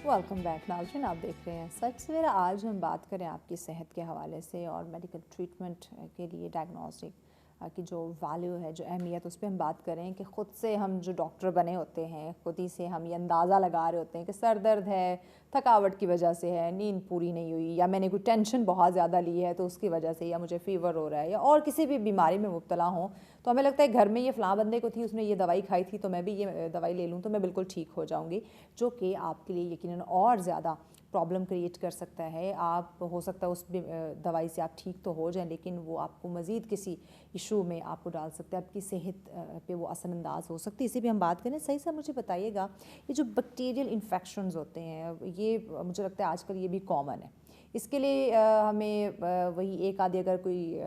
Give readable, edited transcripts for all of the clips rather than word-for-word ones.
Welcome back ناظرین، آپ دیکھ رہے ہیں سچ سویرا۔ آج ہم بات کریں آپ کی صحت کے حوالے سے اور میڈیکل ٹریٹمنٹ کے لیے ڈائگنوسٹک کی جو ویلیو ہے، جو اہمیت، اس پہ ہم بات کریں کہ خود سے ہم جو ڈاکٹر بنے ہوتے ہیں، خود ہی سے ہم یہ اندازہ لگا رہے ہوتے ہیں کہ سر درد ہے، تھکاوٹ کی وجہ سے ہے، نیند پوری نہیں ہوئی، یا میں نے کوئی ٹینشن بہت زیادہ لی ہے تو اس کی وجہ سے، یا مجھے فیور ہو رہا ہے، یا اور کسی بھی بیماری میں مبتلا ہوں تو ہمیں لگتا ہے گھر میں یہ فلاں بندے کو تھی، اس نے یہ دوائی کھائی تھی تو میں بھی یہ دوائی لے لوں تو میں بالکل ٹھیک ہو جاؤں گی، جو کہ آپ کے لیے یقیناً اور زیادہ پرابلم کریٹ کر سکتا ہے۔ آپ ہو سکتا ہے اس دوائی سے آپ ٹھیک تو ہو جائیں، لیکن وہ آپ کو مزید کسی ایشو میں آپ کو ڈال سکتا ہے، آپ کی صحت پہ وہ اثر انداز ہو سکتی ہے۔ اسی پہ ہم بات کریں۔ صحیح سے مجھے بتائیے گا، یہ جو بیکٹیریل انفیکشنز ہوتے ہیں، یہ مجھے لگتا ہے آج کل یہ بھی کامن ہے۔ اس کے لیے ہمیں وہی ایک آدھی اگر کوئی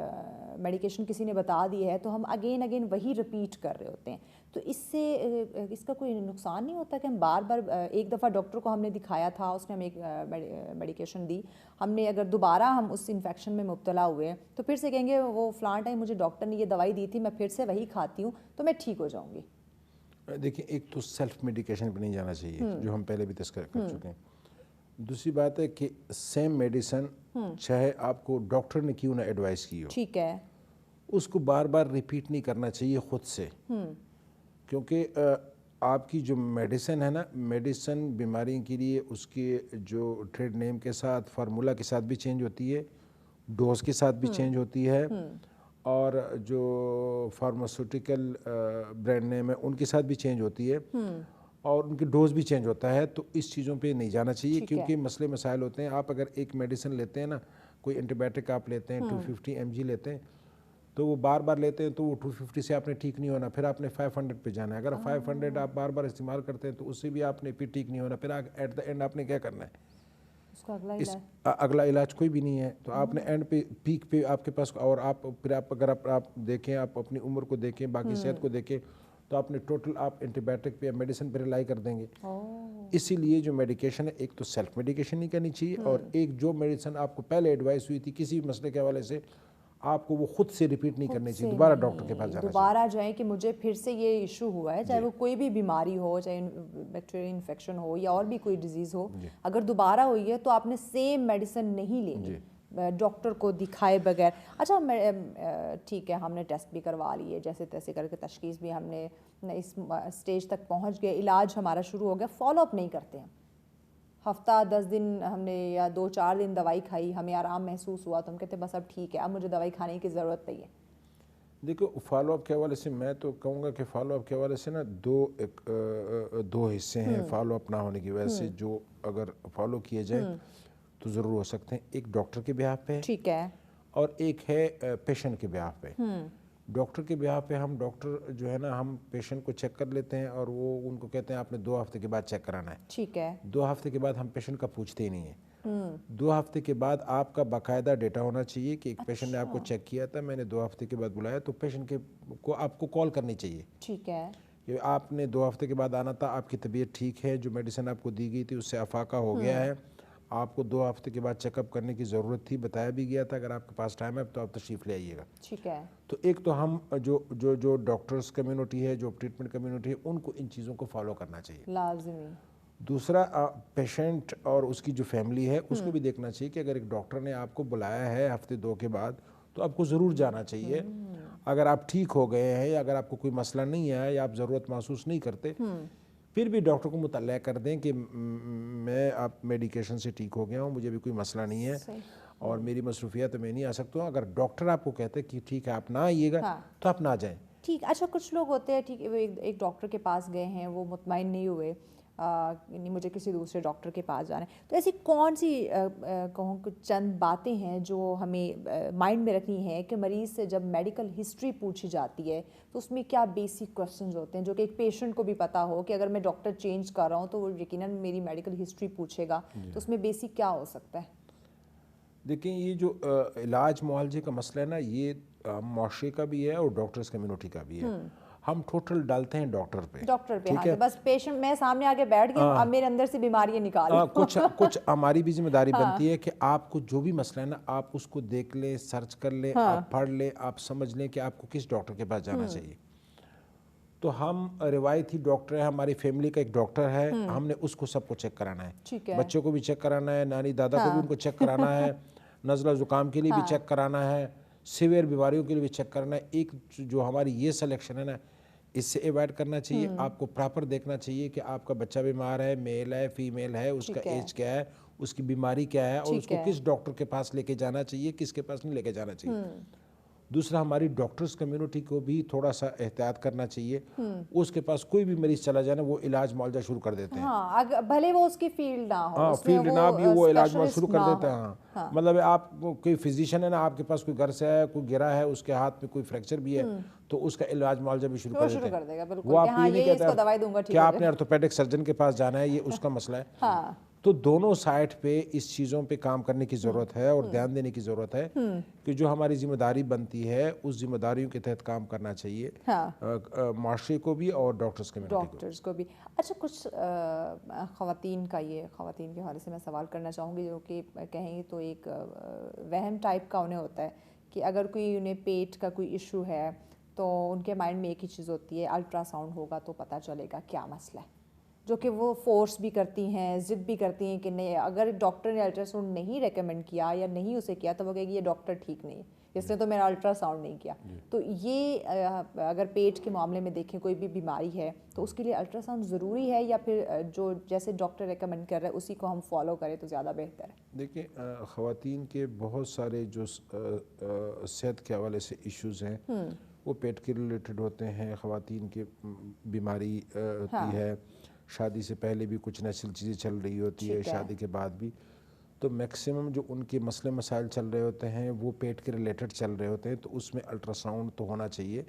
میڈیکیشن کسی نے بتا دی ہے تو ہم اگین وہی رپیٹ کر رہے ہوتے ہیں، تو اس سے اس کا کوئی نقصان نہیں ہوتا کہ ہم بار بار ایک دفعہ ڈاکٹر کو ہم نے دکھایا تھا، اس نے ہمیں ایک میڈیکیشن دی، ہم نے اگر دوبارہ ہم اس انفیکشن میں مبتلا ہوئے تو پھر سے کہیں گے وہ فلاں ٹائم مجھے ڈاکٹر نے یہ دوائی دی تھی، میں پھر سے وہی کھاتی ہوں تو میں ٹھیک ہو جاؤں گی؟ دیکھیں، ایک تو سیلف میڈیکیشن پہ نہیں جانا چاہیے، جو ہم پہلے بھی تذکر کر چکے ہیں۔ دوسری بات ہے کہ سیم میڈیسن چاہے آپ کو ڈاکٹر نے کیوں نہ ایڈوائز کی ہو، ٹھیک ہے، اس کو بار بار ریپیٹ نہیں کرنا چاہیے خود سے، کیونکہ آپ کی جو میڈیسن ہے نا، میڈیسن بیماری کے لیے اس کے جو ٹریڈ نیم کے ساتھ، فارمولا کے ساتھ بھی چینج ہوتی ہے، ڈوز کے ساتھ بھی چینج ہوتی ہے، اور جو فارماسیوٹیکل برانڈ نیم ہے ان کے ساتھ بھی چینج ہوتی ہے، اور ان کی ڈوز بھی چینج ہوتا ہے۔ تو اس چیزوں پہ نہیں جانا چاہیے، کیونکہ مسئلے مسائل ہوتے ہیں۔ آپ اگر ایک میڈیسن لیتے ہیں نا، کوئی اینٹی بائیوٹک آپ لیتے ہیں 250 mg لیتے ہیں، تو وہ بار بار لیتے ہیں تو وہ 250 سے آپ نے ٹھیک نہیں ہونا، پھر آپ نے 500 پہ جانا ہے۔ اگر 500 آپ بار بار استعمال کرتے ہیں تو اس سے بھی آپ نے پھر ٹھیک نہیں ہونا، پھر ایٹ دا اینڈ آپ نے کیا کرنا ہے؟ اس کا اگلا علاج کوئی بھی نہیں ہے۔ تو آپ نے اینڈ پہ پیک پہ آپ کے پاس، اور آپ پھر اگر آپ دیکھیں، آپ اپنی عمر کو دیکھیں، باقی صحت کو دیکھیں، تو آپ نے ٹوٹل آپ اینٹی بائیوٹک پہ یا میڈیسن پہ ریلائی کر دیں گے۔ اسی لیے جو میڈیکیشن ہے، ایک تو سیلف میڈیکیشن نہیں کرنی چاہیے، اور ایک جو میڈیسن آپ کو پہلے ایڈوائس ہوئی تھی کسی بھی مسئلے کے حوالے سے، آپ کو وہ خود سے ریپیٹ نہیں کرنی چاہیے، دوبارہ ڈاکٹر کے پاس جانا چاہیے۔ دوبارہ جائیں کہ مجھے پھر سے یہ ایشو ہوا ہے، چاہے وہ کوئی بھی بیماری ہو، چاہے بیکٹیریل انفیکشن ہو یا اور بھی کوئی ڈیزیز ہو، اگر دوبارہ ہوئی ہے تو آپ نے سیم میڈیسن نہیں لینی ڈاکٹر کو دکھائے بغیر۔ اچھا، ٹھیک ہے، ہم نے ٹیسٹ بھی کروا لیے، جیسے تیسے کر کے تشخیص بھی ہم نے اس اسٹیج تک پہنچ گئے، علاج ہمارا شروع ہو گیا، فالو اپ نہیں کرتے ہیں۔ ہفتہ 10 دن ہم نے یا 2-4 دن دوائی کھائی، ہمیں آرام محسوس ہوا تو ہم کہتے ہیں بس اب ٹھیک ہے، اب مجھے دوائی کھانے کی ضرورت نہیں ہے۔ دیکھو، فالو اپ کے حوالے سے میں تو کہوں گا کہ فالو اپ کے حوالے سے نا دو حصے ہیں فالو اپ نہ ہونے کی وجہ سے، جو اگر فالو کیے جائیں تو ضرور ہو سکتے ہیں۔ ایک ڈاکٹر کے بیہاف پہ، ٹھیک ہے، اور ایک ہے پیشنٹ کے بیہاف پہ۔ ڈاکٹر کے بیہاف پہ ہم ڈاکٹر جو ہے نا، ہم پیشنٹ کو چیک کر لیتے ہیں اور وہ ان کو کہتے ہیں آپ نے 2 ہفتے کے بعد چیک کرانا ہے۔ ٹھیک ہے، 2 ہفتے کے بعد ہم پیشنٹ کا پوچھتے ہی نہیں ہیں۔ 2 ہفتے کے بعد آپ کا باقاعدہ ڈیٹا ہونا چاہیے کہ ایک پیشنٹ نے آپ کو چیک کیا تھا، میں نے 2 ہفتے کے بعد بلایا، تو پیشنٹ کو آپ کو کال کرنی چاہیے ٹھیک ہے، کہ آپ نے 2 ہفتے کے بعد آنا تھا، آپ کی طبیعت ٹھیک ہے، جو میڈیسن آپ کو دی گئی تھی اس سے افاقہ ہو گیا ہے، آپ کو 2 ہفتے کے بعد چیک اپ کرنے کی ضرورت تھی، بتایا بھی گیا تھا، اگر آپ کے پاس ٹائم ہے تو آپ تشریف لے آئیے گا۔ ٹھیک ہے۔ تو ایک تو ہم جو ڈاکٹرز کمیونٹی ہے، جو ٹریٹمنٹ کمیونٹی ہے، ان کو ان چیزوں کو فالو کرنا چاہیے۔ لازمی۔ دوسرا، پیشنٹ اور اس کی جو فیملی ہے اس کو بھی دیکھنا چاہیے کہ اگر ایک ڈاکٹر نے آپ کو بلایا ہے ہفتے 2 کے بعد تو آپ کو ضرور جانا چاہیے۔ اگر آپ ٹھیک ہو گئے ہیں یا اگر آپ کو کوئی مسئلہ نہیں ہے یا آپ ضرورت محسوس نہیں کرتے، پھر بھی ڈاکٹر کو مطلع کر دیں کہ میں آپ میڈیکیشن سے ٹھیک ہو گیا ہوں، مجھے بھی کوئی مسئلہ نہیں ہے اور میری مصروفیات میں نہیں آ سکتا ہوں۔ اگر ڈاکٹر آپ کو کہتے کہ ٹھیک ہے آپ نہ آئیے گا تو آپ نہ جائیں۔ ٹھیک۔ اچھا، کچھ لوگ ہوتے ہیں، ٹھیک ہے، ایک ڈاکٹر کے پاس گئے ہیں، وہ مطمئن نہیں ہوئے، یعنی مجھے کسی دوسرے ڈاکٹر کے پاس جانا ہے، تو ایسی کون سی کہوں کچھ چند باتیں ہیں جو ہمیں مائنڈ میں رکھنی ہے کہ مریض سے جب میڈیکل ہسٹری پوچھی جاتی ہے تو اس میں کیا بیسک کوسچنز ہوتے ہیں جو کہ ایک پیشنٹ کو بھی پتہ ہو کہ اگر میں ڈاکٹر چینج کر رہا ہوں تو وہ یقیناً میری میڈیکل ہسٹری پوچھے گا، تو اس میں بیسک کیا ہو سکتا ہے؟ دیکھیں، یہ جو علاج معالجے کا مسئلہ ہے نا، یہ معاشرے کا بھی ہے اور ڈاکٹرز کمیونٹی کا بھی ہے۔ ہم ٹوٹل ڈالتے ہیں ڈاکٹر پہ، ٹھیک ہے، بس پیشنٹ میں سامنے آگے بیٹھ گیا، اب میرے اندر سے بیماریاں نکالو۔ کچھ ہماری بھی ذمہ داری بنتی ہے کہ آپ کو جو بھی مسئلہ ہے نا، آپ اس کو دیکھ لیں، سرچ کر لیں، آپ پڑھ لیں، آپ سمجھ لیں کہ آپ کو کس ڈاکٹر کے پاس جانا چاہیے۔ تو ہم روایتی ڈاکٹر ہیں, ہماری فیملی کا ایک ڈاکٹر ہے, ہم نے اس کو سب کو چیک کرانا ہے, ٹھیک ہے, بچوں کو بھی چیک کرانا ہے, نانی دادا کو بھی ان کو چیک کرانا ہے, نزلہ زکام کے لیے بھی چیک کرانا ہے, سیویئر بیماریوں کے لیے بھی چیک کرنا ہے. ایک جو ہماری یہ سلیکشن ہے نا, اس سے ایوائڈ کرنا چاہیے. آپ کو پراپر دیکھنا چاہیے کہ آپ کا بچہ بیمار ہے, میل ہے, فیمیل ہے, اس کا ایج کیا ہے, اس کی بیماری کیا ہے, اور اس کو کس ڈاکٹر کے پاس لے کے جانا چاہیے, کس کے پاس نہیں لے کے جانا چاہیے. دوسرا, ہماری ڈاکٹرز کمیونٹی کو بھی تھوڑا سا احتیاط کرنا چاہیے. اس کے پاس کوئی بھی مریض چلا جائے نا, وہ علاج معالجہ شروع کر دیتے ہیں. ہاں, بھلے وہ اس کی فیلڈ نہ ہو, ہاں, فیلڈ نہ بھی وہ علاج معالجہ شروع کر دیتے ہیں. ہاں, مطلب آپ کوئی فزیشین ہے نا, آپ کے پاس کوئی گھر سے ہے, کوئی گرا ہے, اس کے ہاتھ میں کوئی فریکچر بھی ہے, تو اس کا علاج معالجہ بھی شروع کر دیتے ہیں. وہ آپ کو یہ نہیں کہتا کہ آپ نے آرتھوپیڈک سرجن کے پاس جانا ہے, یہ اس کا مسئلہ ہے. تو دونوں سائٹ پہ اس چیزوں پہ کام کرنے کی ضرورت ہے اور دھیان دینے کی ضرورت ہے کہ جو ہماری ذمہ داری بنتی ہے اس ذمہ داریوں کے تحت کام کرنا چاہیے, معاشرے کو بھی اور ڈاکٹرز کو بھی. اچھا, کچھ خواتین کے حوالے سے میں سوال کرنا چاہوں گی, جو کہ کہیں تو ایک وہم ٹائپ کا انہیں ہوتا ہے کہ اگر کوئی انہیں پیٹ کا کوئی ایشو ہے تو ان کے مائنڈ میں ایک ہی چیز ہوتی ہے, الٹرا ساؤنڈ ہوگا تو پتہ چلے گا کیا مسئلہ ہے, جو کہ وہ فورس بھی کرتی ہیں, ضد بھی کرتی ہیں کہ نہیں, اگر ڈاکٹر نے الٹرا ساؤنڈ نہیں ریکمینڈ کیا یا نہیں اسے کیا تو وہ کہے گی یہ ڈاکٹر ٹھیک نہیں ہے, اس نے تو میرا الٹرا ساؤنڈ نہیں کیا. تو یہ اگر پیٹ کے معاملے میں دیکھیں, کوئی بھی بیماری ہے تو اس کے لیے الٹرا ساؤنڈ ضروری ہے, یا پھر جو جیسے ڈاکٹر ریکمینڈ کر رہا ہے اسی کو ہم فالو کریں تو زیادہ بہتر ہے؟ دیکھیں, خواتین کے بہت سارے جو صحت کے حوالے سے ایشوز ہیں وہ پیٹ کے ریلیٹڈ ہوتے ہیں. خواتین کی بیماری ہوتی ہے, شادی سے پہلے بھی کچھ نیچرل چیزیں چل رہی ہوتی ہے, شادی کے بعد بھی. تو میکسیمم جو ان کے مسئلے مسائل چل رہے ہوتے ہیں وہ پیٹ کے ریلیٹڈ چل رہے ہوتے ہیں, تو اس میں الٹرا ساؤنڈ تو ہونا چاہیے,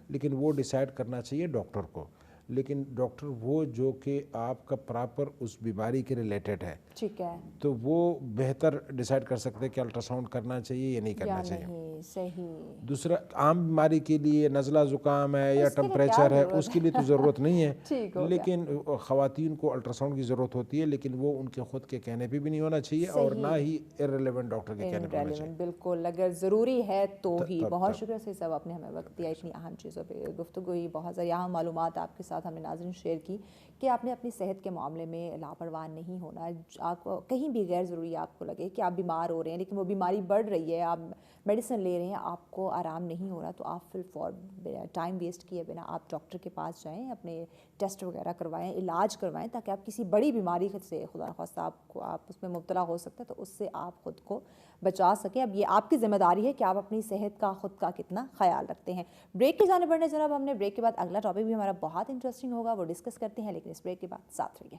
لیکن وہ ڈیسائیڈ کرنا چاہیے ڈاکٹر کو. لیکن ڈاکٹر وہ جو کہ آپ کا پراپر اس بیماری کے ریلیٹڈ ہے, ٹھیک ہے, تو وہ بہتر ڈیسائیڈ کر سکتے ہیں کہ الٹرا ساؤنڈ کرنا چاہیے یا نہیں کرنا چاہیے. صحیح. دوسرا, عام بیماری کے لیے نزلہ زکام ہے یا ٹمپریچر ہے, اس کے لیے تو ضرورت نہیں ہے, لیکن خواتین کو الٹرا ساؤنڈ کی ضرورت ہوتی ہے, لیکن وہ ان کے خود کے کہنے پہ بھی نہیں ہونا چاہیے اور نہ ہی ارریلیونٹ ڈاکٹر کے کہنے پہ ہونا چاہیے. بالکل, اگر ضروری ہے تو ہی. بہت شکریہ سے صاحب, آپ نے ہمیں وقت دیا, اتنی اہم چیزوں پہ گفتگو ہوئی, بہت ساری اہم معلومات آپ کے ساتھ ہم نے ناظرین شیئر کی کہ آپ نے اپنی صحت کے معاملے میں لاپرواہ نہیں ہونا. آپ کو کہیں بھی غیر ضروری آپ کو لگے کہ آپ بیمار ہو رہے ہیں لیکن وہ بیماری بڑھ رہی ہے, آپ میڈیسن لے رہے ہیں, آپ کو آرام نہیں ہو رہا, تو آپ فل فور ٹائم ویسٹ کیے بنا آپ ڈاکٹر کے پاس جائیں, اپنے ٹیسٹ وغیرہ کروائیں, علاج کروائیں, تاکہ آپ کسی بڑی بیماری سے خدا نخواستہ آپ اس میں مبتلا ہو سکتے ہیں تو اس سے آپ خود کو بچا سکیں. اب یہ آپ کی ذمہ داری ہے کہ آپ اپنی صحت کا خود کا کتنا خیال رکھتے ہیں. بریک کی جانب بڑھنے جناب, ہم نے بریک کے بعد اگلا ٹاپک بھی ہمارا بہت انٹرسٹنگ ہوگا, وہ ڈسکس کرتے ہیں, لیکن اس بریک کے بعد ساتھ رہیے.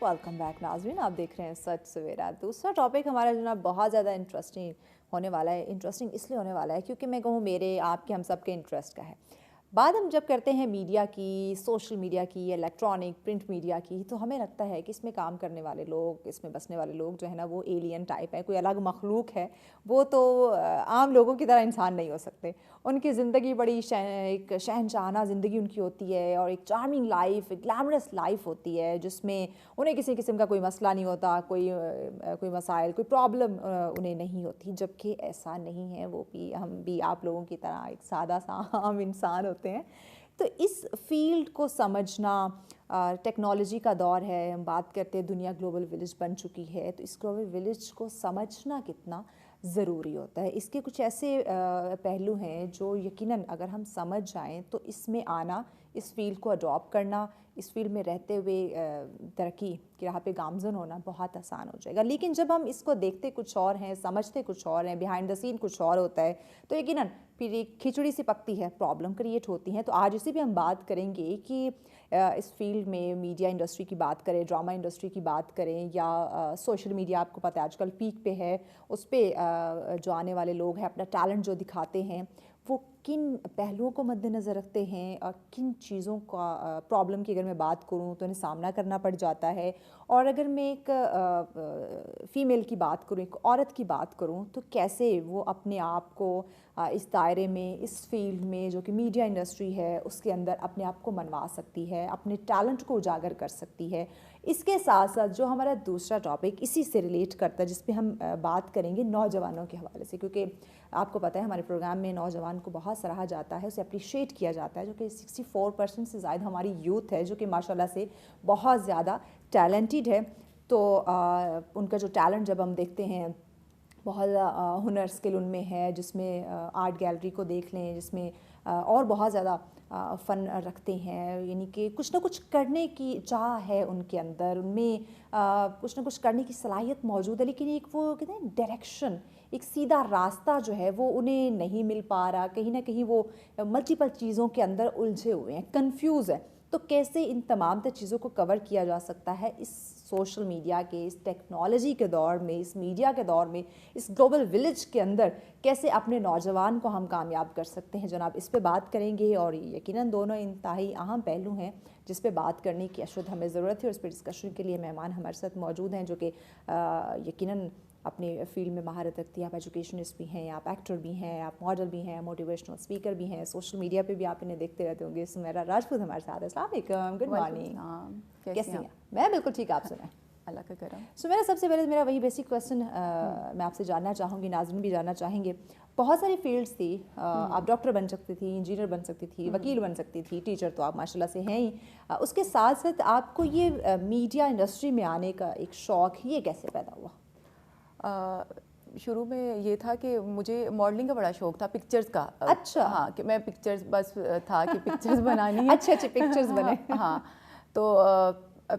ویلکم بیک ناظرین, آپ دیکھ رہے ہیں سچ سویرا. دوسرا ٹاپک ہمارا جناب بہت زیادہ انٹرسٹنگ ہونے والا ہے. انٹرسٹنگ اس لیے ہونے والا ہے کیونکہ میں کہوں میرے, آپ کے, ہم سب کے انٹرسٹ کا ہے. بات ہم جب کرتے ہیں میڈیا کی, سوشل میڈیا کی, الیکٹرانک پرنٹ میڈیا کی, تو ہمیں لگتا ہے کہ اس میں کام کرنے والے لوگ, اس میں بسنے والے لوگ جو ہے نا وہ ایلین ٹائپ ہے, کوئی الگ مخلوق ہے, وہ تو عام لوگوں کی طرح انسان نہیں ہو سکتے. ان کی زندگی بڑی ایک شہنشاہانہ زندگی ان کی ہوتی ہے, اور ایک چارمنگ لائف, ایک گلیمرس لائف ہوتی ہے, جس میں انہیں کسی قسم کا کوئی مسئلہ نہیں ہوتا, کوئی مسائل, کوئی پرابلم انہیں نہیں ہوتی. جبکہ ایسا نہیں ہے, وہ بھی, ہم بھی آپ لوگوں کی طرح ایک سادہ سا عام انسان ہوتے ہیں. تو اس فیلڈ کو سمجھنا, ٹیکنالوجی کا دور ہے, ہم بات کرتے ہیں دنیا گلوبل ولیج بن چکی ہے, تو اس گلوبل ولیج کو سمجھنا کتنا ضروری ہوتا ہے. اس کے کچھ ایسے پہلو ہیں جو یقیناً اگر ہم سمجھ جائیں تو اس میں آنا, اس فیلڈ کو اڈاپٹ کرنا, اس فیلڈ میں رہتے ہوئے ترقی کی راہ پہ گامزن ہونا بہت آسان ہو جائے گا. لیکن جب ہم اس کو دیکھتے کچھ اور ہیں, سمجھتے کچھ اور ہیں, بیہائنڈ دا سین کچھ اور ہوتا ہے, تو یقیناً پھر ایک کھچڑی سی پکتی ہے, پرابلم کریٹ ہوتی ہیں. تو آج اسی پہ ہم بات کریں گے کہ اس فیلڈ میں میڈیا انڈسٹری کی بات کریں, ڈرامہ انڈسٹری کی بات کریں, یا سوشل میڈیا, آپ کو پتہ ہے آج کل پیک پہ ہے, اس پہ جو آنے والے لوگ ہیں اپنا ٹیلنٹ جو دکھاتے ہیں, وہ کن پہلوؤں کو مد نظر رکھتے ہیں, اور کن چیزوں کا پرابلم کی اگر میں بات کروں تو انہیں سامنا کرنا پڑ جاتا ہے. اور اگر میں ایک فیمیل کی بات کروں, ایک عورت کی بات کروں, تو کیسے وہ اپنے آپ کو اس دائرے میں, اس فیلڈ میں جو کہ میڈیا انڈسٹری ہے اس کے اندر اپنے آپ کو منوا سکتی ہے, اپنے ٹیلنٹ کو اجاگر کر سکتی ہے. اس کے ساتھ ساتھ جو ہمارا دوسرا ٹاپک اسی سے ریلیٹ کرتا ہے, جس پہ ہم بات کریں گے نوجوانوں کے حوالے سے, کیونکہ آپ کو پتہ ہے ہمارے پروگرام میں نوجوان کو بہت سراہا جاتا ہے, اسے اپریشیٹ کیا جاتا ہے, جو کہ 64% سے زائد ہماری یوتھ ہے جو کہ ماشاء اللہ سے بہت زیادہ ٹیلنٹڈ ہے. تو ان کا جو ٹیلنٹ جب ہم دیکھتے ہیں, بہت ہنر اسکل ان میں ہے, جس میں آرٹ گیلری کو دیکھ لیں, جس میں اور بہت زیادہ فن رکھتے ہیں, یعنی کہ کچھ نہ کچھ کرنے کی چاہ ہے ان کے اندر, ان میں کچھ نہ کچھ کرنے کی صلاحیت موجود ہے, لیکن ایک وہ کہتے ہیں ڈائریکشن, ایک سیدھا راستہ جو ہے وہ انہیں نہیں مل پا رہا, کہیں نہ کہیں وہ ملٹیپل چیزوں کے اندر الجھے ہوئے ہیں, کنفیوز ہے. تو کیسے ان تمام تر چیزوں کو کور کیا جا سکتا ہے اس سوشل میڈیا کے, اس ٹیکنالوجی کے دور میں, اس میڈیا کے دور میں, اس گلوبل ولیج کے اندر کیسے اپنے نوجوان کو ہم کامیاب کر سکتے ہیں, جناب اس پہ بات کریں گے. اور یقیناً دونوں انتہائی اہم پہلو ہیں جس پہ بات کرنے کی اشد ہمیں ضرورت ہے, اور اس پہ ڈسکشن کے لیے مہمان ہمارے ساتھ موجود ہیں جو کہ یقیناً اپنے فیلڈ میں مہارت رکھتی ہیں. آپ ایجوکیشنسٹ بھی ہیں, آپ ایکٹر بھی ہیں, آپ ماڈل بھی ہیں, موٹیویشنل اسپیکر بھی ہیں, سوشل میڈیا پہ بھی آپ انہیں دیکھتے رہتے ہوں گے. سمیرا راجپوت ہمارے ساتھ ہے. السلام علیکم, گڈ مارننگ, کیسی ہیں؟ میں بالکل ٹھیک, آپ سنیں. اللہ کا کرم. سمیرا, سب سے پہلے میرا وہی بیسک کویسچن میں آپ سے جاننا چاہوں گی, ناظرین بھی جاننا چاہیں گے. بہت ساری فیلڈس تھی, آپ ڈاکٹر بن سکتی تھی, انجینئر بن سکتی تھی, وکیل بن سکتی تھی, ٹیچر تو آپ ماشاء اللہ سے ہیں ہی. اس کے ساتھ ساتھ آپ کو یہ میڈیا انڈسٹری میں آنے کا ایک شوق, یہ کیسے پیدا ہوا؟ شروع میں یہ تھا کہ مجھے ماڈلنگ کا بڑا شوق تھا, پکچرز کا. اچھا. ہاں, کہ میں پکچرز, بس تھا کہ پکچرز بنانی ہے. اچھے اچھے پکچرز بنے. ہاں, تو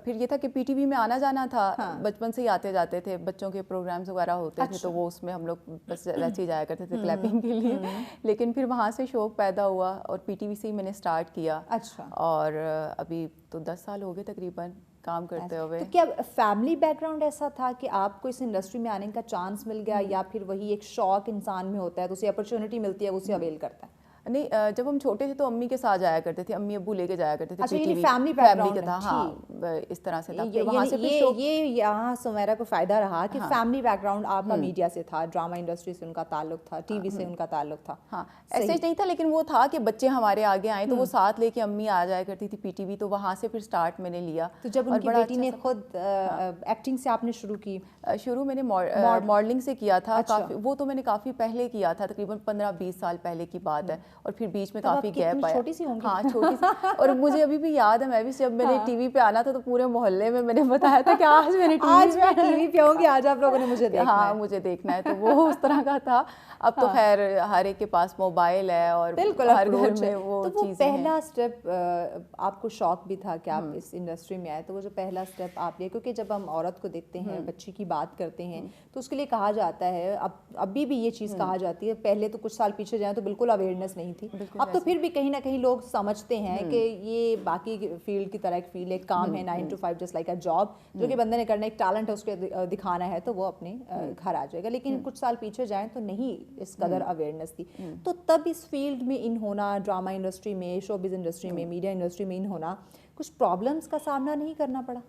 پھر یہ تھا کہ پی ٹی وی میں آنا جانا تھا, بچپن سے ہی آتے جاتے تھے, بچوں کے پروگرامز وغیرہ ہوتے تھے تو وہ اس میں ہم لوگ بس ویسے ہی جایا کرتے تھے کلیپنگ کے لیے. لیکن پھر وہاں سے شوق پیدا ہوا اور پی ٹی وی سے ہی میں نے اسٹارٹ کیا. اچھا. اور ابھی تو 10 سال ہو گئے تقریباً کام کرتے ہوئے. تو کیا فیملی بیک گراؤنڈ ایسا تھا کہ آپ کو اس انڈسٹری میں آنے کا چانس مل گیا, یا پھر وہی ایک شوق انسان میں ہوتا ہے تو اسے اپرچونٹی ملتی ہے, اسے اویل کرتا ہے؟ نہیں, جب ہم چھوٹے تھے تو امی کے ساتھ جایا کرتے تھے, امی ابو لے کے جایا کرتے تھے. اچھا, یہ فیملی بیک گراؤنڈ تھا. ہاں, اس طرح سے تھا. یہ یہاں سمیرا کو فائدہ رہا کہ فیملی بیک گراؤنڈ آپ کا میڈیا سے تھا, ڈرامہ انڈسٹری سے ان کا تعلق تھا, ٹی وی سے ان کا تعلق تھا. ہاں, ایسے نہیں تھا, لیکن وہ تھا کہ بچے ہمارے آگے آئے تو وہ ساتھ لے کے امی آ جایا کرتی تھی پی ٹی وی, تو وہاں سے پھر اسٹارٹ میں نے لیا. تو جب ان کی بیٹی نے خود ایکٹنگ سے آپ نے شروع کی؟ شروع میں نے ماڈلنگ سے کیا تھا, وہ تو میں نے کافی پہلے کیا تھا, تقریباً 15-20 سال پہلے کی بات ہے, اور پھر بیچ میں کافی گیپ آیا. چھوٹی سی ہوں گی. ہاں, چھوٹی سی. اور مجھے ابھی بھی یاد ہے, میں بھی جب میں نے ٹی وی پہ آنا تھا تو پورے محلے میں نے بتایا تھا کہ آج میں نے ٹی وی پہ آؤں گی, آج آپ لوگوں نے مجھے دیکھنا ہے. ہاں, مجھے دیکھنا ہے. تو وہ اس طرح کا تھا. اب تو خیر ہر ایک کے پاس موبائل ہے اور ہر گھر میں وہ چیزیں ہیں. پہلا اسٹیپ آپ کو شوق بھی تھا کہ آپ اس انڈسٹری میں آئے, تو وہ جو پہلا اسٹیپ آپ لے, کیونکہ جب ہم عورت کو دیکھتے ہیں, بچی کی بات کرتے ہیں, تو اس کے لیے کہا جاتا ہے, ابھی بھی یہ چیز کہا جاتی ہے, پہلے تو کچھ سال پیچھے جائیں تو بالکل اویئرنیس نہیں تھی, اب تو پھر بھی کہیں نہ کہیں لوگ سمجھتے ہیں کہ یہ باقی فیلڈ کی طرح ایک فیلڈ, ایک کام ہے, 9 to 5 just like a job, جو کہ بندے نے کرنا, ایک ٹیلنٹ ہے, اس کو دکھانا ہے تو وہ اپنے گھر آ جائے گا. لیکن کچھ سال پیچھے جائیں تو نہیں اس قدر اویئرنیس تھی. تو تب اس فیلڈ میں ان ہونا, ڈرامہ انڈسٹری میں, شوبز انڈسٹری میں, میڈیا انڈسٹری میں ان ہونا, کچھ پرابلمس کا سامنا نہیں کرنا پڑا؟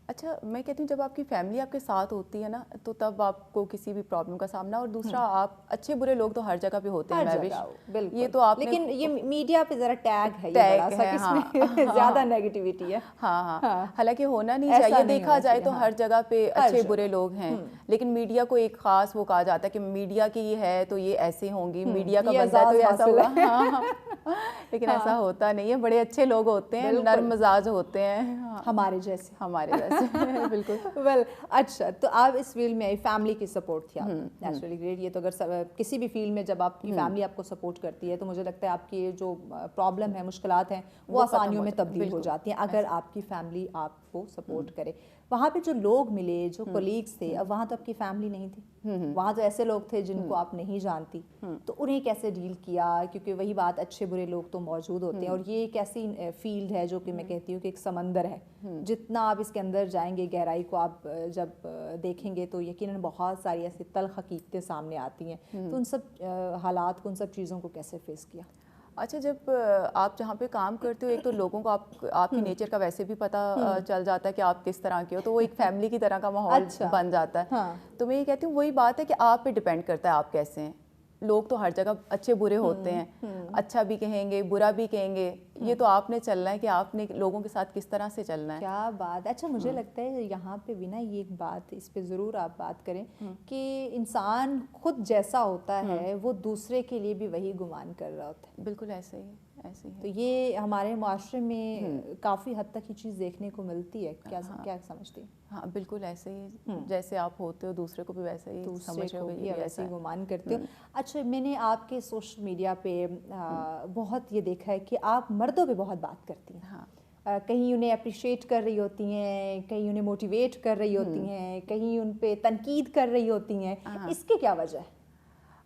اچھا, میں کہتی ہوں جب آپ کی فیملی آپ کے ساتھ ہوتی ہے نا, تو تب آپ کو کسی بھی پرابلم کا سامنا, اور دوسرا آپ اچھے برے لوگ تو ہر جگہ پہ ہوتے ہیں, یہ تو آپ, لیکن یہ میڈیا پہ ذرا ٹیگ ہے, زیادہ نیگیٹیوٹی ہے. ہاں, حالانکہ ہونا نہیں چاہیے, دیکھا جائے تو ہر جگہ پہ اچھے برے لوگ ہیں, لیکن میڈیا کو ایک خاص وہ کہا جاتا ہے کہ میڈیا کی یہ ہے تو یہ ایسے ہوں گی, میڈیا کا بندہ تو ایسا ہوگا, لیکن ایسا ہوتا نہیں ہے. بڑے اچھے لوگ ہوتے ہیں, نرم مزاج ہوتے ہیں, ہمارے جیسے. بالکل. ویل, اچھا, تو آپ اس فیلڈ میں فیملی کی سپورٹ تھی, آپ نیچرلی گریٹ. یہ تو اگر کسی بھی فیلڈ میں جب آپ کی فیملی آپ کو سپورٹ کرتی ہے تو مجھے لگتا ہے آپ کی جو پرابلم ہے, مشکلات ہیں, وہ آسانیوں میں تبدیل ہو جاتی ہیں اگر آپ کی فیملی آپ کو سپورٹ کرے. وہاں پہ جو لوگ ملے, جو کولیگس تھے, اب وہاں تو آپ کی فیملی نہیں تھی, وہاں تو ایسے لوگ تھے جن کو آپ نہیں جانتی, تو انہیں کیسے ڈیل کیا؟ کیونکہ وہی بات, اچھے برے لوگ تو موجود ہوتے ہیں, اور یہ ایک ایسی فیلڈ ہے جو کہ میں کہتی ہوں کہ ایک سمندر ہے, جتنا آپ اس کے اندر جائیں گے, گہرائی کو آپ جب دیکھیں گے تو یقیناً بہت ساری ایسی تلخ حقیقتیں سامنے آتی ہیں. تو ان سب حالات کو, ان سب چیزوں کو کیسے فیس کیا؟ اچھا, جب آپ جہاں پہ کام کرتے ہو, ایک تو لوگوں کو آپ کی نیچر کا ویسے بھی پتہ چل جاتا ہے کہ آپ کس طرح کے ہو, تو وہ ایک فیملی کی طرح کا ماحول بن جاتا ہے. تو میں یہ کہتی ہوں وہی بات ہے کہ آپ پہ ڈپینڈ کرتا ہے آپ کیسے ہیں. لوگ تو ہر جگہ اچھے برے ہوتے ہیں, اچھا بھی کہیں گے برا بھی کہیں گے, یہ تو آپ نے چلنا ہے کہ آپ نے لوگوں کے ساتھ کس طرح سے چلنا ہے. کیا بات. اچھا مجھے لگتا ہے یہاں پہ بھی نا یہ ایک بات, اس پہ ضرور آپ بات کریں کہ انسان خود جیسا ہوتا ہے وہ دوسرے کے لیے بھی وہی گمان کر رہا ہوتا ہے. بالکل ایسے ہی ایسے ہی. تو یہ ہمارے معاشرے میں کافی حد تک یہ چیز دیکھنے کو ملتی ہے. کیا سمجھتی ہیں؟ ہاں بالکل ایسے ہی, جیسے آپ ہوتے ہو دوسرے کو بھی ویسے ہی دوسرے کو بھی ویسے ہی گمان کرتے ہو. اچھا میں نے آپ کے سوشل میڈیا پہ بہت یہ دیکھا ہے کہ آپ مردوں پہ بہت بات کرتی ہیں. ہاں, کہیں انہیں اپریشیٹ کر رہی ہوتی ہیں, کہیں انہیں موٹیویٹ کر رہی ہوتی ہیں, کہیں ان پہ تنقید کر رہی ہوتی ہیں. اس کی کیا وجہ ہے؟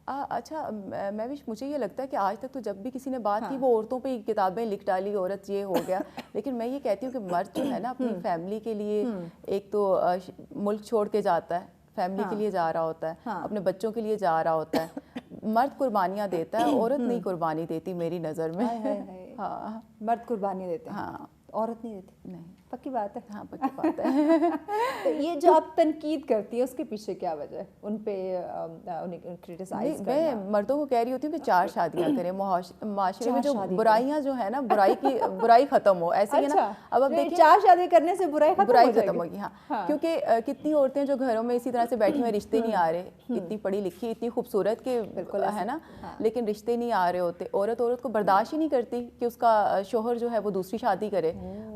اچھا میں بھی, مجھے یہ لگتا ہے کہ آج تک تو جب بھی کسی نے بات کی وہ عورتوں پہ کتابیں لکھ ڈالی, عورت یہ ہو گیا. لیکن میں یہ کہتی ہوں کہ مرد جو ہے نا اپنی فیملی کے لیے ایک تو ملک چھوڑ کے جاتا ہے, فیملی کے لیے جا رہا ہوتا ہے, اپنے بچوں کے لیے جا رہا ہوتا ہے. مرد قربانیاں دیتا ہے, عورت نہیں قربانی دیتی میری نظر میں. ہاں مرد قربانی دیتے ہیں, ہاں عورت نہیں دیتی. نہیں, پکی بات ہے. ہاں پکی بات ہے. تو یہ جو آپ تنقید کرتی ہے اس کے پیچھے کیا وجہ ہے؟ ان پہ انہیں کرٹیسائز کرنا. میں مردوں کو کہہ رہی ہوتی ہوں کہ 4 شادیاں کریں, معاشرے میں جو برائیاں جو ہے نا, برائی ختم ہو. ایسے ہی نا, اب اب دیکھیں 4 شادی کرنے سے برائی ختم ہوگی. ہاں کیونکہ کتنی عورتیں جو گھروں میں اسی طرح سے بیٹھی ہوئی, رشتے نہیں آ رہے, اتنی پڑھی لکھی اتنی خوبصورت کہ ہے نا, لیکن رشتے نہیں آ رہے ہوتے. عورت کو برداشت ہی نہیں کرتی کہ اس کا شوہر جو ہے وہ دوسری شادی کرے.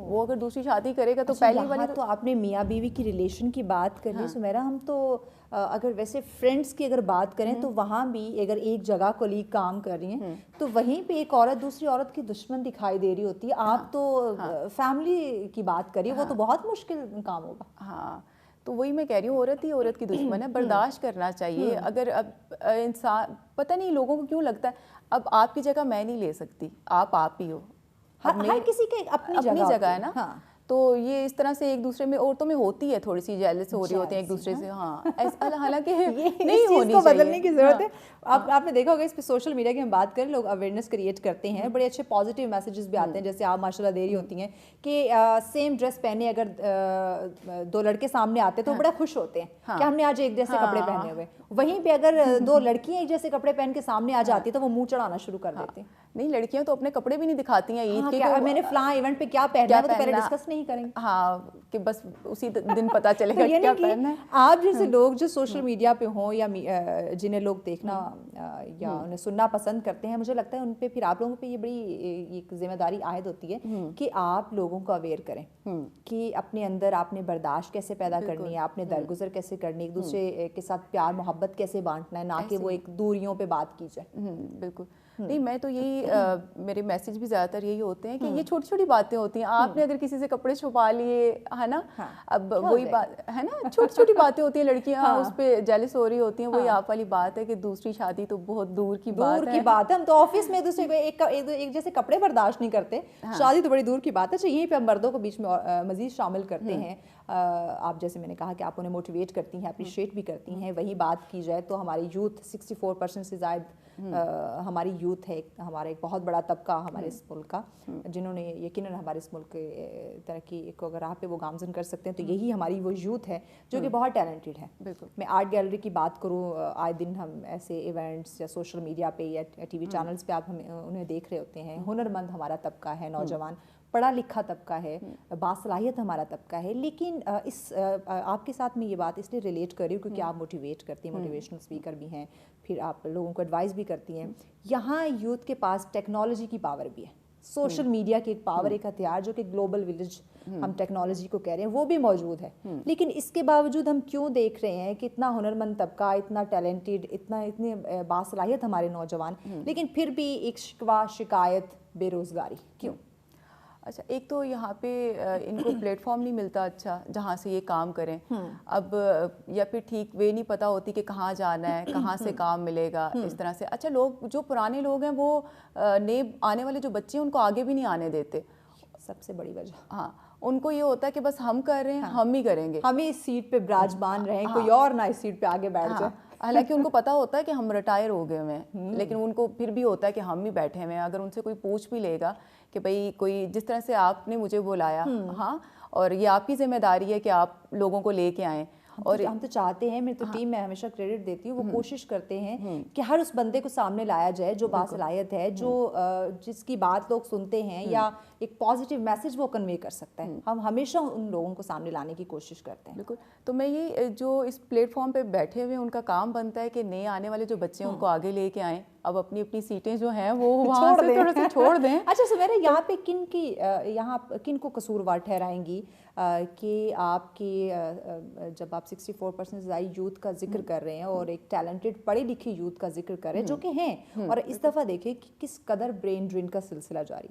وہ اگر دوسری شادی کرے گا تو پہلی والی تو آپ نے میاں بیوی کی ریلیشن کی بات کر لی سمیرا. ہم تو اگر ویسے فرینڈس کی اگر بات کریں تو وہاں بھی اگر ایک جگہ کولیگ کام کر رہی ہیں تو وہیں پہ ایک عورت دوسری عورت کی دشمن دکھائی دے رہی ہوتی ہے. آپ تو فیملی کی بات کریے, وہ تو بہت مشکل کام ہوگا. ہاں تو وہی میں کہہ رہی ہوں, عورت ہی عورت کی دشمن ہے, برداشت کرنا چاہیے. اگر اب انسان, پتہ نہیں لوگوں کو کیوں لگتا ہے اب آپ کی جگہ میں نہیں لے سکتی, آپ ہی ہو. ہر کسی کی اپنی جگہ ہے نا. تو یہ اس طرح سے ایک دوسرے میں عورتوں میں ہوتی ہے, تھوڑی سی جیلس ہو رہی ہوتی ہیں ایک دوسرے سے. ہاں حالانکہ نہیں ہونی کو بدلنے کی ضرورت ہے. آپ نے دیکھا ہوگا اس پہ سوشل میڈیا کی ہم بات کریں, لوگ اویئرنیس کریٹ کرتے ہیں, بڑے اچھے پازیٹیو میسیجز بھی آتے ہیں, جیسے آپ ماشاء اللہ دے رہی ہوتی ہیں کہ سیم ڈریس پہنے اگر 2 لڑکے سامنے آتے تو بڑا خوش ہوتے ہیں کہ ہم نے آج ایک جیسے کپڑے پہنے ہوئے. وہیں پہ اگر 2 لڑکیاں ایک جیسے کپڑے پہن کے سامنے آ جاتی تو وہ منہ چڑھانا شروع کر دیتے ہیں. نہیں, لڑکیاں تو اپنے کپڑے بھی نہیں دکھاتی ہیں عید کے, میں نے فلاں ایونٹ پہ کیا پہنا ہے وہ تو پہلے ڈسکس نہیں کریں گے. ہاں کہ بس اسی دن پتہ چلے گا کیا پہننا ہے. آپ جیسے لوگ جو سوشل میڈیا پہ ہوں یا جنہیں لوگ دیکھنا یا انہیں سننا پسند کرتے ہیں, مجھے لگتا ہے ان پہ پھر آپ لوگوں پہ یہ بڑی ایک ذمہ داری عائد ہوتی ہے کہ آپ لوگوں کو اویئر کریں کہ اپنے اندر آپ نے برداشت کیسے پیدا کرنی ہے, آپ نے درگزر کیسے کرنی ہے, ایک دوسرے کے ساتھ پیار محبت کیسے بانٹنا ہے, نہ کہ وہ ایک دوریوں پہ بات کی جائے. بالکل نہیں, میں تو یہی میرے میسیج بھی زیادہ تر یہی ہوتے ہیں کہ یہ چھوٹی چھوٹی باتیں ہوتی ہیں. آپ نے اگر کسی سے کپڑے چھپا لیے ہے نا, اب وہی بات ہے نا, چھوٹی چھوٹی باتیں ہوتی ہیں, لڑکیاں اس پہ جیلس ہو رہی ہوتی ہیں. وہی آپ والی بات ہے کہ دوسری شادی تو بہت دور کی بات ہے. ہم تو آفس میں دوسرے کو ایک جیسے کپڑے برداشت نہیں کرتے, شادی تو بڑی دور کی بات ہے. اچھا یہیں پہ ہم مردوں کو بیچ میں مزید شامل کرتے ہیں. آپ جیسے میں نے کہا کہ آپ انہیں موٹیویٹ کرتی ہیں, اپریشیٹ بھی کرتی ہیں. وہی بات کی جائے تو ہماری یوتھ 64% سے زائد ہماری یوتھ ہے, ہمارا ایک بہت بڑا طبقہ ہمارے اس ملک کا, جنہوں نے یقیناً ہمارے اس ملک کے ترقی کو اگر راہ پہ وہ گامزن کر سکتے ہیں تو یہی ہماری وہ یوتھ ہے جو کہ بہت ٹیلنٹڈ ہے. بالکل. میں آرٹ گیلری کی بات کروں, آئے دن ہم ایسے ایونٹس یا سوشل میڈیا پہ یا ٹی وی چینلز پہ آپ انہیں دیکھ رہے ہوتے ہیں. ہنرمند ہمارا طبقہ ہے, نوجوان پڑھا لکھا طبقہ ہے, باصلاحیت ہمارا طبقہ ہے. لیکن اس آپ کے ساتھ میں یہ بات اس لیے ریلیٹ کر رہی ہوں کیونکہ آپ موٹیویٹ کرتی ہیں, موٹیویشنل اسپیکر بھی ہیں, پھر آپ لوگوں کو ایڈوائز بھی کرتی ہیں. یہاں یوتھ کے پاس ٹیکنالوجی کی پاور بھی ہے, سوشل میڈیا کی ایک پاور, ایک ہتھیار جو کہ گلوبل ولیج ہم ٹیکنالوجی کو کہہ رہے ہیں, وہ بھی موجود ہے. لیکن اس کے باوجود ہم کیوں دیکھ رہے ہیں کہ اتنا ہنرمند طبقہ, اتنا ٹیلنٹڈ, اتنی باصلاحیت ہمارے نوجوان, لیکن پھر بھی ایک شکوہ, شکایت, بے روزگاری کیوں؟ اچھا ایک تو یہاں پہ ان کو پلیٹ فارم نہیں ملتا اچھا جہاں سے یہ کام کریں. اب یا پھر ٹھیک وے نہیں پتہ ہوتی کہ کہاں جانا ہے, کہاں سے کام ملے گا, اس طرح سے. اچھا لوگ جو پرانے لوگ ہیں وہ نئے آنے والے جو بچے ہیں ان کو آگے بھی نہیں آنے دیتے, سب سے بڑی وجہ. ہاں ان کو یہ ہوتا ہے کہ بس ہم کر رہے ہیں, ہم ہی کریں گے, ہم اس سیٹ پہ براجمان رہیں, کوئی اور نہ اس سیٹ پہ آگے بیٹھ جائے. حالانکہ ان کو پتہ ہوتا ہے کہ ہم ریٹائر ہو گئے ہوئے ہیں, لیکن ان کو پھر بھی ہوتا ہے کہ ہم ہی بیٹھے ہوئے ہیں. اگر ان سے کوئی پوچھ بھی لے گا کہ بھئی کوئی جس طرح سے آپ نے مجھے بلایا, ہاں اور یہ آپ کی ذمہ داری ہے کہ آپ لوگوں کو لے کے آئیں, اور ہم تو چاہتے ہیں, میری تو ٹیم میں ہمیشہ کریڈٹ دیتی ہوں, وہ کوشش کرتے ہیں کہ ہر اس بندے کو سامنے لایا جائے جو باصلاحیت ہے, جو جس کی بات لوگ سنتے ہیں یا ایک پازیٹیو میسج وہ کنوے کر سکتا ہے. ہم ہمیشہ ان لوگوں کو سامنے لانے کی کوشش کرتے ہیں. بالکل. تو میں یہ جو اس پلیٹ فارم پہ بیٹھے ہوئے ان کا کام بنتا ہے کہ نئے آنے والے جو بچے ہیں ان کو آگے لے کے آئیں, اب اپنی اپنی سیٹیں جو ہیں وہ وہاں سے تھوڑا سا چھوڑ دیں. اچھا سمیرا, یہاں پہ یہاں کن کو قصوروار ٹھہرائیں گی کہ آپ کی جب آپ 64% زائد یوتھ کا ذکر کر رہے ہیں اور ایک ٹیلنٹڈ پڑھی لکھی یوتھ کا ذکر کر رہے ہیں جو کہ ہیں, اور اس دفعہ دیکھیں کہ کس قدر برین ڈرین کا سلسلہ جاری,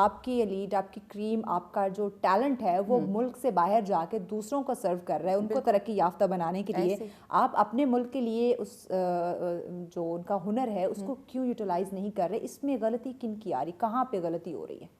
آپ کی ایلیٹ, آپ کی کریم, آپ کا جو ٹیلنٹ ہے وہ ملک سے باہر جا کے دوسروں کو سرو کر رہا ہے, ان کو ترقی یافتہ بنانے کے لیے. آپ اپنے ملک کے لیے اس جو ان کا ہنر ہے اس کو کیوں یوٹیلائز نہیں کر رہے؟ اس میں غلطی کن کی آ رہی, کہاں پہ غلطی ہو رہی ہے؟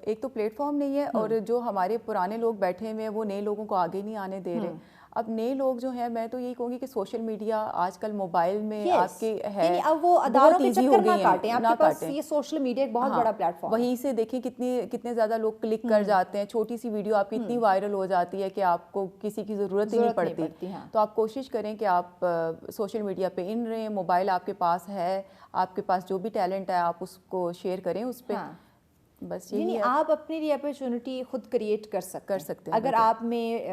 ایک تو پلیٹ فارم نہیں ہے, اور جو ہمارے پرانے لوگ بیٹھے ہوئے ہیں وہ نئے لوگوں کو آگے نہیں آنے دے رہے. اب نئے لوگ جو ہیں, میں تو یہی کہوں گی کہ سوشل میڈیا آج کل موبائل میں آپ کے ہے, اب وہ اداروں کے چکر نہ کاٹیں, آپ کے پاس یہ سوشل میڈیا ایک بہت بڑا پلیٹ فارم ہے, وہیں سے دیکھیں کتنے زیادہ لوگ کلک کر جاتے ہیں, چھوٹی سی ویڈیو آپ کی اتنی وائرل ہو جاتی ہے کہ آپ کو کسی کی ضرورت ہی نہیں پڑتی. تو آپ کوشش کریں کہ آپ سوشل میڈیا پہ ان رہیں, موبائل آپ کے پاس ہے, آپ کے پاس جو بھی ٹیلنٹ ہے آپ اس کو شیئر کریں اس پہ. بس یعنی آپ اپنے لیے اپرچونٹی خود کریٹ کر سکتے ہیں. اگر آپ میں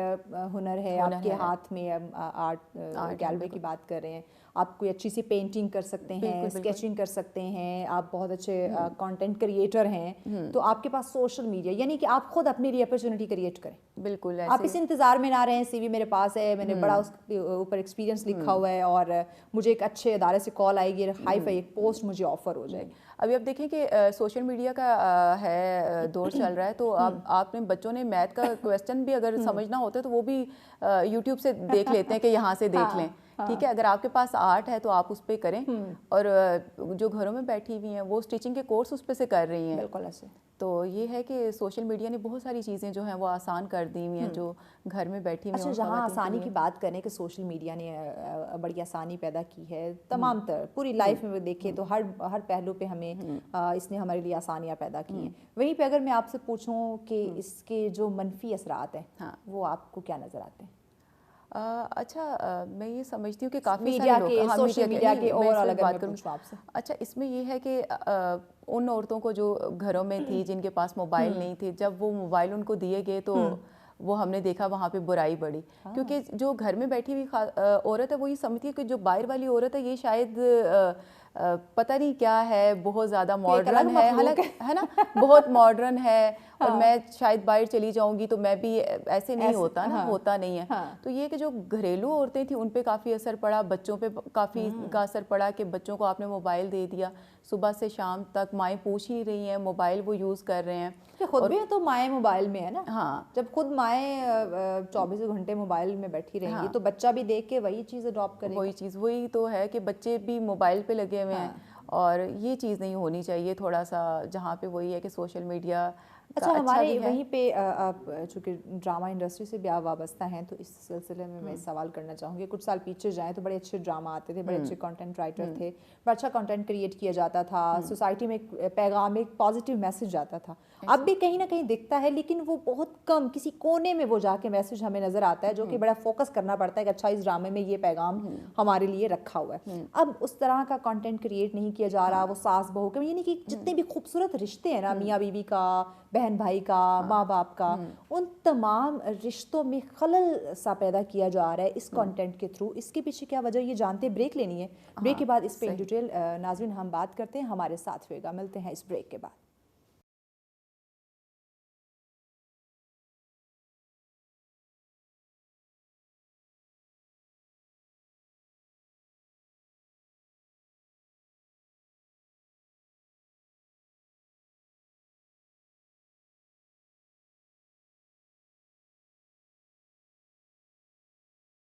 ہنر ہے, آپ کے ہاتھ میں آرٹ گیلری کی بات کر رہے ہیں, آپ کوئی اچھی سی پینٹنگ کر سکتے ہیں, اسکیچنگ کر سکتے ہیں, آپ بہت اچھے کانٹینٹ کریٹر ہیں, تو آپ کے پاس سوشل میڈیا, یعنی کہ آپ خود اپنے لیے اپرچونٹی کریٹ کریں. بالکل, آپ اس انتظار میں نہ رہیں سی وی میرے پاس ہے, میں نے بڑا اس کے اوپر ایکسپیرینس لکھا ہوا ہے اور مجھے ایک اچھے ادارے سے کال آئے گی, ہائی فائی ایک پوسٹ مجھے آفر ہو جائے گی. ابھی آپ دیکھیں کہ سوشل میڈیا کا ہے دور چل رہا ہے, تو آپ نے بچوں نے میتھ کا کویسچن بھی اگر سمجھنا ہوتا ہے تو وہ بھی یوٹیوب سے دیکھ لیتے ہیں کہ یہاں سے دیکھ لیں. ٹھیک ہے, اگر آپ کے پاس آرٹ ہے تو آپ اس پہ کریں, اور جو گھروں میں بیٹھی ہوئی ہیں وہ اسٹیچنگ کے کورس اس پہ سے کر رہی ہیں. بالکل ایسے. تو یہ ہے کہ سوشل میڈیا نے بہت ساری چیزیں جو ہیں وہ آسان کر دی ہوئی ہیں جو گھر میں بیٹھی ہوئی ہیں. اچھا, جہاں آسانی کی بات کریں کہ سوشل میڈیا نے بڑی آسانی پیدا کی ہے تمام تر پوری لائف میں دیکھیں تو ہر پہلو پہ ہمیں اس نے ہمارے لیے آسانیاں پیدا کی ہیں. وہیں پہ اگر میں آپ سے پوچھوں کہ اس کے جو منفی اثرات ہیں وہ آپ کو کیا نظر آتے ہیں؟ اچھا, میں یہ سمجھتی ہوں کہ کافی میڈیا سارے کے, سوشل میڈیا کے اوور آل اگر بات میں پوچھوں آپ سے. اچھا, اس میں یہ ہے کہ ان عورتوں کو جو گھروں میں تھی جن کے پاس موبائل نہیں تھے, جب وہ موبائل ان کو دیے گئے تو وہ ہم نے دیکھا وہاں پہ برائی بڑھی, کیونکہ جو گھر میں بیٹھی ہوئی عورت ہے وہ یہ سمجھتی ہے کہ جو باہر والی عورت ہے یہ شاید پتہ نہیں کیا ہے, بہت زیادہ ماڈرن ہے نا, بہت ماڈرن ہے, اور میں شاید باہر چلی جاؤں گی تو میں بھی ایسے نہیں ہوتا نا, ہوتا نہیں ہے. تو یہ کہ جو گھریلو عورتیں تھیں ان پہ کافی اثر پڑا, بچوں پہ کافی کا اثر پڑا کہ بچوں کو آپ نے موبائل دے دیا, صبح سے شام تک مائیں پوچھ ہی رہی ہیں, موبائل وہ یوز کر رہے ہیں. خود بھی تو مائیں موبائل میں ہے نا. ہاں, جب خود مائیں 24 گھنٹے موبائل میں بیٹھی رہیں گی تو بچہ بھی دیکھ کے وہی چیز اڈاپٹ کرے گا. وہی تو ہے کہ بچے بھی موبائل پہ لگے ہوئے ہیں, اور یہ چیز نہیں ہونی چاہیے. تھوڑا سا جہاں پہ وہی ہے کہ سوشل میڈیا اچھا ہمارے وہیں پہ آپ چونکہ ڈرامہ انڈسٹری سے بھی آپ وابستہ ہیں تو اس سلسلے میں سوال کرنا چاہوں گی. کچھ سال پیچھے جائیں تو بڑے اچھے ڈرامہ آتے تھے, بڑے اچھے کانٹینٹ رائٹر تھے, بڑا اچھا کانٹینٹ کریٹ کیا جاتا تھا, سوسائٹی میں ایک پیغام, ایک پازیٹیو میسج جاتا تھا. اب بھی کہیں نہ کہیں دکھتا ہے لیکن وہ بہت کم, کسی کونے میں وہ جا کے میسج ہمیں نظر آتا ہے جو کہ بڑا فوکس کرنا پڑتا ہے کہ اچھا اس ڈرامے میں یہ پیغام ہمارے لیے رکھا ہوا ہے. اب اس طرح کا کانٹینٹ کریٹ نہیں کیا جا رہا. وہ ساس بہو کے, یعنی کہ جتنے بھی خوبصورت رشتے ہیں نا, میاں بیوی کا, بہن بھائی کا, ماں باپ کا, ان تمام رشتوں میں خلل سا پیدا کیا جا رہا ہے اس کانٹینٹ کے تھرو. اس کے پیچھے کیا وجہ یہ جانتے, بریک لینی ہے, بریک کے بعد اس پہ ان ڈیٹیل ناظرین ہم بات کرتے ہیں. ہمارے ساتھ ہوئے گا, ملتے ہیں اس بریک کے بعد.